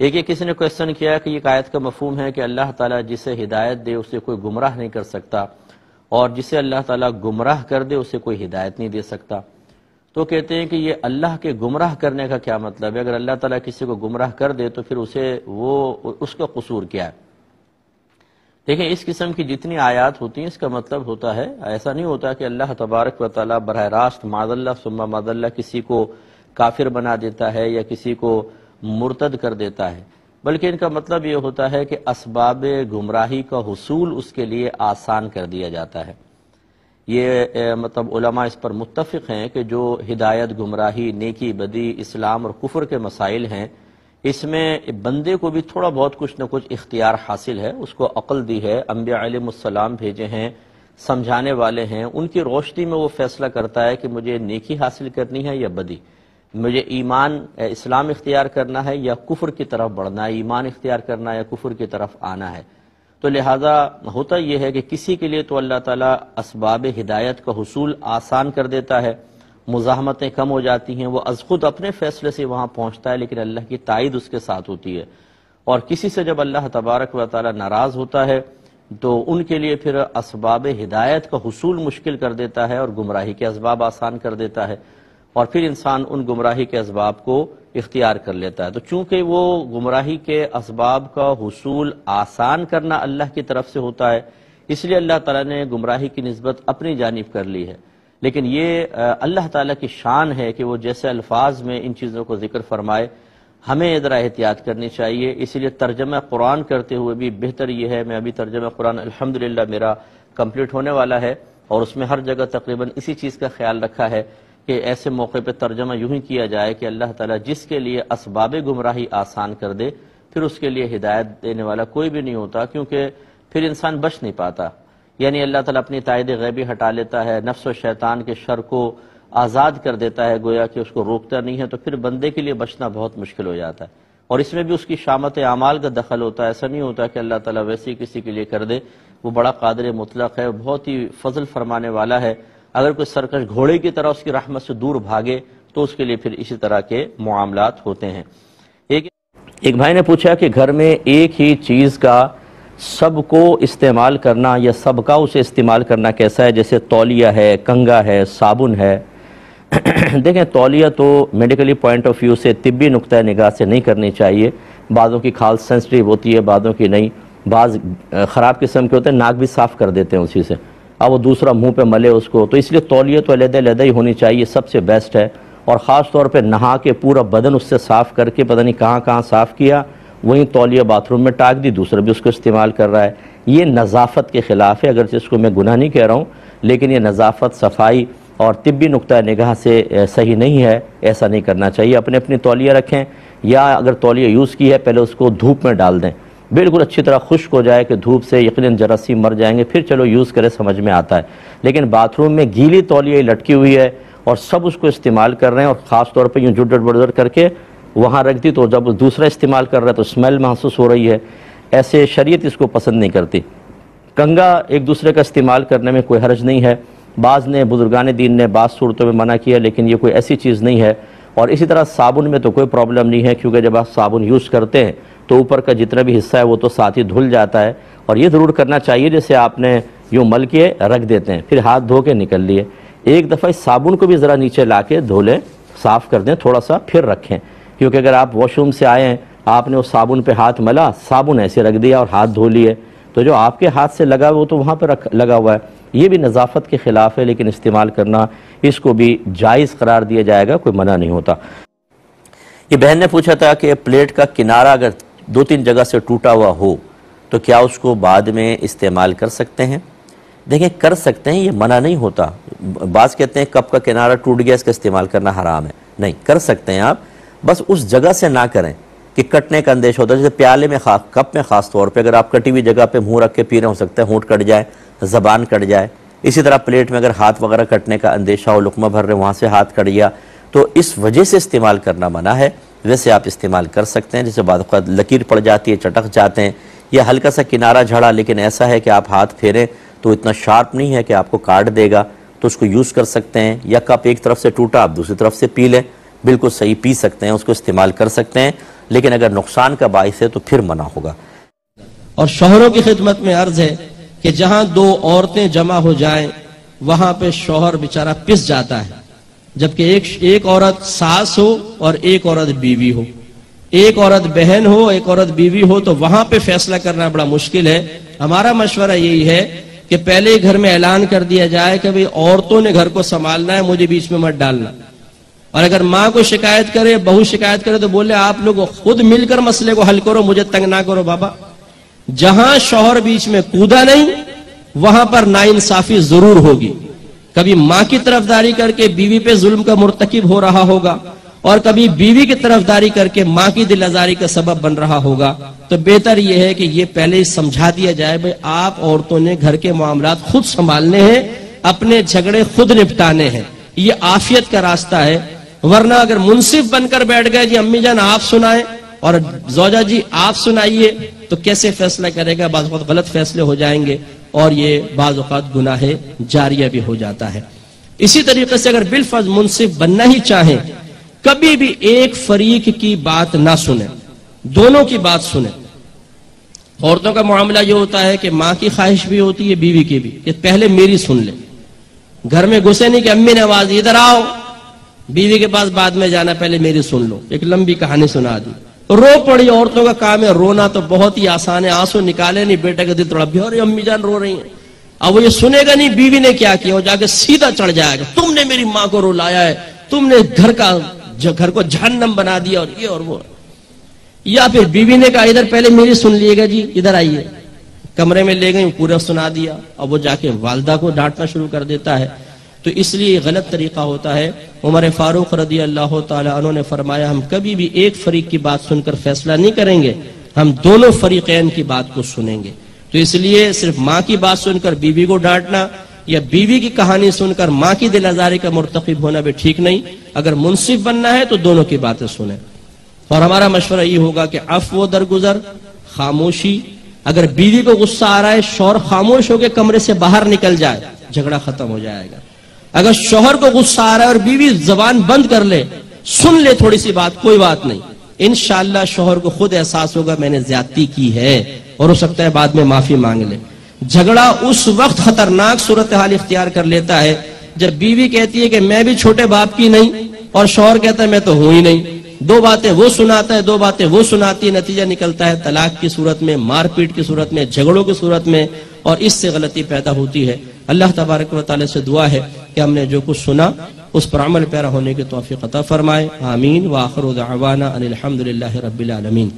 ایک کسی نے کوشچن کیا کہ یہ آیت کا مفہوم ہے کہ اللہ تعالیٰ جسے ہدایت دے اسے کوئی گمراہ نہیں کر سکتا، اور جسے اللہ تعالیٰ گمراہ کر دے اسے کوئی ہدایت نہیں دے سکتا۔ تو کہتے ہیں کہ یہ اللہ کے گمراہ کرنے کا کیا مطلب ہے؟ اگر اللہ تعالیٰ کسی کو گمراہ کر دے تو پھر اس کا قصور کیا ہے؟ دیکھیں، اس قسم کی جتنی آیات ہوتی ہیں اس کا مطلب ہوتا ہے، ایسا نہیں ہوتا کہ اللہ تبارک و تعالیٰ براہ راست معاذ اللہ ثم معاذ اللہ کسی کو کافر بنا دیتا ہے یا کسی کو مرتد کر دیتا ہے، بلکہ ان کا مطلب یہ ہوتا ہے کہ اسباب گمراہی کا حصول اس کے لیے آسان کر دیا جاتا ہے۔ یہ مطلب علماء اس پر متفق ہیں کہ جو ہدایت، گمراہی، نیکی، بدی، اسلام اور کفر کے مسائل ہیں، اس میں بندے کو بھی تھوڑا بہت کچھ نہ کچھ اختیار حاصل ہے، اس کو عقل دی ہے، انبیاء علیہ السلام بھیجے ہیں، سمجھانے والے ہیں، ان کی روشنی میں وہ فیصلہ کرتا ہے کہ مجھے نیکی حاصل کرنی ہے یا بدی، مجھے ایمان اسلام اختیار کرنا ہے یا کفر کی طرف بڑھنا ہے، ایمان اختیار کرنا ہے یا کفر کی طرف آنا ہے۔ تو لہذا ہوتا یہ ہے کہ کسی کے لیے تو اللہ تعالیٰ اسباب ہدایت کا حصول آسان کر دیتا ہے، مزاحمتیں کم ہو جاتی ہیں، وہ از خود اپنے فیصلے سے وہاں پہنچتا ہے، لیکن اللہ کی تائید اس کے ساتھ ہوتی ہے۔ اور کسی سے جب اللہ تبارک و تعالیٰ ناراض ہوتا ہے تو ان کے لیے پھر اسباب ہدایت کا حصول مشکل کر دیتا ہے اور گمراہی کے اسباب آسان کر دیتا ہے، اور پھر انسان ان گمراہی کے اسباب کو اختیار کر لیتا ہے۔ تو چونکہ وہ گمراہی کے اسباب کا حصول آسان کرنا اللہ کی طرف سے ہوتا ہے، اس لیے اللہ تعالیٰ نے گمراہی کی نسبت اپنی جانب کر لی ہے۔ لیکن یہ اللہ تعالیٰ کی شان ہے کہ وہ جیسے الفاظ میں ان چیزوں کو ذکر فرمائے، ہمیں ذرا احتیاط کرنی چاہیے۔ اس لیے ترجمہ قرآن کرتے ہوئے بھی بہتر یہ ہے، میں ابھی ترجمہ قرآن الحمدللہ میرا کمپلیٹ ہونے والا ہے، اور اس میں ہر جگہ تقریباً اسی چیز کا خیال رکھا ہے کہ ایسے موقع پہ ترجمہ یوں ہی کیا جائے کہ اللہ تعالیٰ جس کے لیے اسباب گمراہی آسان کر دے، پھر اس کے لیے ہدایت دینے والا کوئی بھی نہیں ہوتا، کیونکہ پھر انسان بچ نہیں پاتا۔ یعنی اللہ تعالیٰ اپنی تائید غیبی ہٹا لیتا ہے، نفس و شیطان کے شر کو آزاد کر دیتا ہے، گویا کہ اس کو روکتا نہیں ہے، تو پھر بندے کے لیے بچنا بہت مشکل ہو جاتا ہے۔ اور اس میں بھی اس کی شامت اعمال کا دخل ہوتا ہے، ایسا نہیں ہوتا کہ اللہ تعالیٰ ویسے ہی کسی کے لیے کر دے، وہ بڑا قادر مطلق ہے، بہت ہی فضل فرمانے والا ہے۔ اگر کوئی سرکش گھوڑے کی طرح اس کی رحمت سے دور بھاگے تو اس کے لیے پھر اسی طرح کے معاملات ہوتے ہیں۔ ایک بھائی نے پوچھا کہ گھر میں ایک ہی چیز کا سب کو استعمال کرنا یا سب کا اسے استعمال کرنا کیسا ہے؟ جیسے تولیہ ہے، کنگا ہے، صابن ہے۔ دیکھیں، تولیہ تو میڈیکلی پوائنٹ آف ویو سے، طبی نقطہ نگاہ سے نہیں کرنی چاہیے۔ بعضوں کی کھال سینسٹیو ہوتی ہے، بعضوں کی نہیں، بعض خراب قسم کے ہوتے ہیں، ناک بھی صاف کر دیتے ہیں اسی سے، اب وہ دوسرا منہ پہ ملے اس کو، تو اس لیے تولیہ تو علیحدہ علیحدہ ہی ہونی چاہیے، سب سے بیسٹ ہے۔ اور خاص طور پہ نہا کے پورا بدن اس سے صاف کر کے پتہ نہیں کہاں کہاں صاف کیا، وہیں تولیہ باتھ روم میں ٹاک دی، دوسرا بھی اس کو استعمال کر رہا ہے۔ یہ نظافت کے خلاف ہے، اگرچہ اس کو میں گناہ نہیں کہہ رہا ہوں، لیکن یہ نظافت، صفائی اور طبی نقطہ نگاہ سے صحیح نہیں ہے، ایسا نہیں کرنا چاہیے۔ اپنی تولیہ رکھیں، یا اگر تولیہ یوز کی ہے پہلے اس کو دھوپ میں ڈال دیں، بالکل اچھی طرح خشک ہو جائے کہ دھوپ سے یقیناً جراثیم مر جائیں گے، پھر چلو یوز کرے، سمجھ میں آتا ہے۔ لیکن باتھ روم میں گیلی تولیہ لٹکی ہوئی ہے اور سب اس کو استعمال کر رہے ہیں، اور خاص طور پہ یوں جڑ بڑ کر کے وہاں رکھ دی، تو جب دوسرا استعمال کر رہا ہے تو اسمیل محسوس ہو رہی ہے، ایسے شریعت اس کو پسند نہیں کرتی۔ کنگا ایک دوسرے کا استعمال کرنے میں کوئی حرج نہیں ہے، بعض نے بزرگان دین نے بعض صورتوں میں منع کیا، لیکن یہ کوئی ایسی چیز نہیں ہے۔ اور اسی طرح صابن میں تو کوئی پرابلم نہیں ہے، کیونکہ جب آپ صابن یوز کرتے ہیں تو اوپر کا جتنا بھی حصہ ہے وہ تو ساتھ ہی دھل جاتا ہے، اور یہ ضرور کرنا چاہیے جیسے آپ نے یوں مل کے رکھ دیتے ہیں، پھر ہاتھ دھو کے نکل لیے، ایک دفعہ اس صابن کو بھی ذرا نیچے لا کے دھو لیں، صاف کر دیں تھوڑا سا، پھر رکھیں، کیونکہ اگر آپ واش روم سے آئے ہیں، آپ نے اس صابن پہ ہاتھ ملا، صابن ایسے رکھ دیا اور ہاتھ دھو لیے، تو جو آپ کے ہاتھ سے لگا وہ تو وہاں پہ لگا ہوا ہے، یہ بھی نظافت کے خلاف ہے، لیکن استعمال کرنا اس کو بھی جائز قرار دیا جائے گا، کوئی منع نہیں ہوتا۔ یہ بہن نے پوچھا تھا کہ پلیٹ کا کنارہ اگر 2-3 جگہ سے ٹوٹا ہوا ہو تو کیا اس کو بعد میں استعمال کر سکتے ہیں؟ دیکھیں، کر سکتے ہیں، یہ منع نہیں ہوتا۔ بعض کہتے ہیں کپ کا کنارہ ٹوٹ گیا، اس کا استعمال کرنا حرام ہے، نہیں، کر سکتے ہیں آپ، بس اس جگہ سے نہ کریں کہ کٹنے کا اندیشہ ہوتا ہے۔ جیسے پیالے میں، کپ میں خاص طور پہ اگر آپ کٹی ہوئی جگہ پہ منہ رکھ کے پی رہے، ہو سکتا ہے ہونٹ کٹ جائے، زبان کٹ جائے۔ اسی طرح پلیٹ میں اگر ہاتھ وغیرہ کٹنے کا اندیشہ ہو، لقمہ بھر رہے وہاں سے ہاتھ کٹ گیا، تو اس وجہ سے استعمال کرنا منع ہے۔ ویسے آپ استعمال کر سکتے ہیں، جیسے بعض اوقات لکیر پڑ جاتی ہے، چٹک جاتے ہیں، یا ہلکا سا کنارہ جھڑا، لیکن ایسا ہے کہ آپ ہاتھ پھیریں تو اتنا شارپ نہیں ہے کہ آپ کو کاٹ دے گا، تو اس کو یوز کر سکتے ہیں۔ یا کپ ایک طرف سے ٹوٹا، آپ دوسری طرف سے پی لیں، بالکل صحیح پی سکتے ہیں، اس کو استعمال کر سکتے ہیں، لیکن اگر نقصان کا باعث ہے تو پھر منع ہوگا۔ اور شوہروں کی خدمت میں عرض ہے کہ جہاں دو عورتیں جمع ہو جائیں وہاں پہ شوہر بیچارہ پس جاتا ہے، جبکہ ایک عورت ساس ہو اور ایک عورت بیوی ہو، ایک عورت بہن ہو ایک عورت بیوی ہو، تو وہاں پہ فیصلہ کرنا بڑا مشکل ہے۔ ہمارا مشورہ یہی ہے کہ پہلے گھر میں اعلان کر دیا جائے کہ بھئی عورتوں نے گھر کو سنبھالنا ہے، مجھے بیچ میں مت ڈالنا۔ اور اگر ماں کو شکایت کرے، بہو شکایت کرے، تو بولے آپ لوگ خود مل کر مسئلے کو حل کرو، مجھے تنگ نہ کرو بابا۔ جہاں شوہر بیچ میں کودا نہیں وہاں پر ناانصافی ضرور ہوگی، کبھی ماں کی طرفداری کر کے بیوی پہ ظلم کا مرتکب ہو رہا ہوگا، اور کبھی بیوی کی طرفداری کر کے ماں کی دل آزاری کا سبب بن رہا ہوگا۔ تو بہتر یہ ہے کہ یہ پہلے ہی سمجھا دیا جائے بھئی آپ عورتوں نے گھر کے معاملات خود سنبھالنے ہیں، اپنے جھگڑے خود نپٹانے ہیں، یہ عافیت کا راستہ ہے۔ ورنہ اگر منصف بن کر بیٹھ گئے جی امی جان آپ سنائیں اور زوجہ جی آپ سنائیے، تو کیسے فیصلہ کرے گا؟ بعض اوقات غلط فیصلے ہو جائیں گے اور یہ بعض اوقات گناہ جاریہ بھی ہو جاتا ہے۔ اسی طریقے سے اگر بالفرض منصف بننا ہی چاہیں، کبھی بھی ایک فریق کی بات نہ سنیں، دونوں کی بات سنیں۔ عورتوں کا معاملہ یہ ہوتا ہے کہ ماں کی خواہش بھی ہوتی ہے، بیوی کی بھی، کہ پہلے میری سن لے۔ گھر میں گھسے نہیں کہ امی نے آواز ادھر آؤ، بیوی کے پاس بعد میں جانا، پہلے میری سن لو۔ ایک لمبی کہانی سنا دی، رو پڑی۔ عورتوں کا کام ہے رونا، تو بہت ہی آسان ہے، آنسو نکالے نہیں، بیٹے کا دل تھوڑا بھی، اور امی جان رو رہی ہیں۔ اب وہ یہ سنے گا نہیں بیوی نے کیا کیا، وہ جا کے سیدھا چڑھ جائے گا، تم نے میری ماں کو رلایا ہے، تم نے گھر کو جہنم بنا دیا، اور یہ اور وہ۔ یا پھر بیوی نے کہا ادھر پہلے میری سن لیے گا جی، ادھر آئیے، کمرے میں لے گئی، پورا سنا دیا، اب وہ جا کے والدہ کو ڈانٹنا شروع کر دیتا ہے۔ تو اس لیے غلط طریقہ ہوتا ہے۔ عمر فاروق رضی اللہ تعالی عنہ نے فرمایا ہم کبھی بھی ایک فریق کی بات سن کر فیصلہ نہیں کریں گے، ہم دونوں فریقین کی بات کو سنیں گے۔ تو اس لیے صرف ماں کی بات سن کر بیوی کو ڈانٹنا یا بیوی کی کہانی سن کر ماں کی دل آزاری کا مرتکب ہونا بھی ٹھیک نہیں۔ اگر منصف بننا ہے تو دونوں کی باتیں سنیں۔ اور ہمارا مشورہ یہ ہوگا کہ عفو و درگزر، خاموشی۔ اگر بیوی کو غصہ آ رہا ہے، شوہر خاموش ہو کے کمرے سے باہر نکل جائے، جھگڑا ختم ہو جائے گا۔ اگر شوہر کو غصہ آ رہا ہے اور بیوی زبان بند کر لے، سن لے تھوڑی سی بات، کوئی بات نہیں، انشاءاللہ شوہر کو خود احساس ہوگا میں نے زیادتی کی ہے، اور ہو سکتا ہے بعد میں معافی مانگ لے۔ جھگڑا اس وقت خطرناک صورتحال اختیار کر لیتا ہے جب بیوی کہتی ہے کہ میں بھی چھوٹے باپ کی نہیں، اور شوہر کہتا ہے میں تو ہوں ہی نہیں۔ دو باتیں وہ سناتا ہے، دو باتیں وہ سناتی ہے، نتیجہ نکلتا ہے طلاق کی صورت میں، مار پیٹ کی صورت میں، جھگڑوں کی صورت میں، اور اس سے غلطی پیدا ہوتی ہے۔ اللہ تبارک و تعالی سے دعا ہے کہ ہم نے جو کچھ سنا اس پر عمل پیرا ہونے کی توفیق عطا فرمائے۔ آمین۔ وآخر دعوانا ان الحمدللہ رب العالمین۔